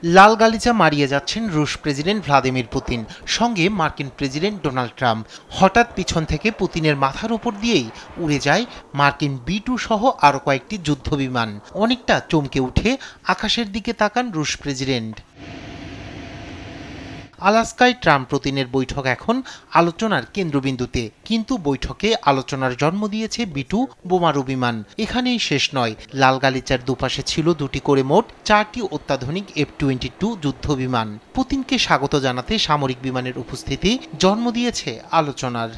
লাল গালিচা মারিয়ে যাচ্ছেন রুশ প্রেসিডেন্ট ভ্লাদিমির পুতিন, সঙ্গে মার্কিন প্রেসিডেন্ট ডোনাল্ড ট্রাম্প। হঠাৎ পিছন থেকে পুতিনের মাথার উপর দিয়েই উড়ে যায় মার্কিন B-2 সহ আরও কয়েকটি যুদ্ধবিমান। অনেকটা চমকে উঠে আকাশের দিকে তাকান রুশ প্রেসিডেন্ট। আলাস্কায় ট্রাম্প পুতিনের বৈঠক এখন আলোচনার কেন্দ্রবিন্দুতে, কিন্তু বৈঠকে আলোচনার জন্ম দিয়েছে B-2 বোমারু বিমান। এখানেই শেষ নয়, লাল গালিচার দুপাশে ছিল দুটি করে মোট 4টি অত্যাধুনিক F-22 যুদ্ধ বিমান। পুতিনকে স্বাগত জানাতে সামরিক বিমানের উপস্থিতি জন্ম দিয়েছে আলোচনার।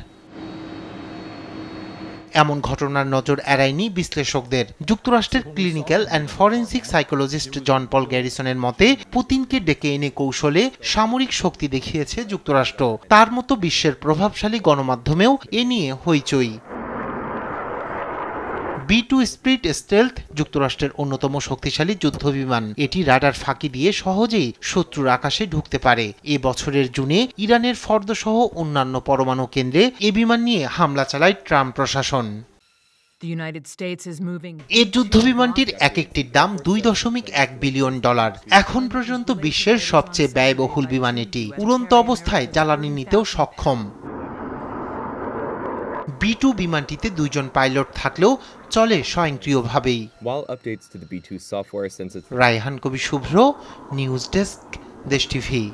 এমন ঘটনার নজর এড়ায়নি বিশ্লেষকদের। যুক্তরাষ্ট্রের ক্লিনিক্যাল অ্যান্ড ফরেনসিক সাইকোলজিস্ট জন পল গ্যারিসনের মতে, পুতিনকে ডেকে এনে কৌশলে সামরিক শক্তি দেখিয়েছে যুক্তরাষ্ট্র। তার মতো বিশ্বের প্রভাবশালী গণমাধ্যমেও এ নিয়ে হইচই। B-2 স্পিরিট স্টেলথ যুক্তরাষ্ট্রের অন্যতম শক্তিশালী যুদ্ধবিমান। এটি রাডার ফাঁকি দিয়ে সহজেই শত্রুর আকাশে ঢুকতে পারে। এ বছরের জুনে ইরানের ফর্দ সহ অন্যান্য পরমাণু কেন্দ্রে এ বিমান নিয়ে হামলা চালায় ট্রাম্প প্রশাসন। এ যুদ্ধবিমানটির এক একটির দাম $2.1 বিলিয়ন। এখন পর্যন্ত বিশ্বের সবচেয়ে ব্যয়বহুল বিমান এটি। উড়ন্ত অবস্থায় জ্বালানি নিতেও সক্ষম। B-2 বিমানটিতে 2 জন পাইলট থাকলেও চলে স্বয়ংক্রিয়ভাবেই। রায়হান কবি শুভ্র, নিউজ ডেস্ক, দেশ টিভি।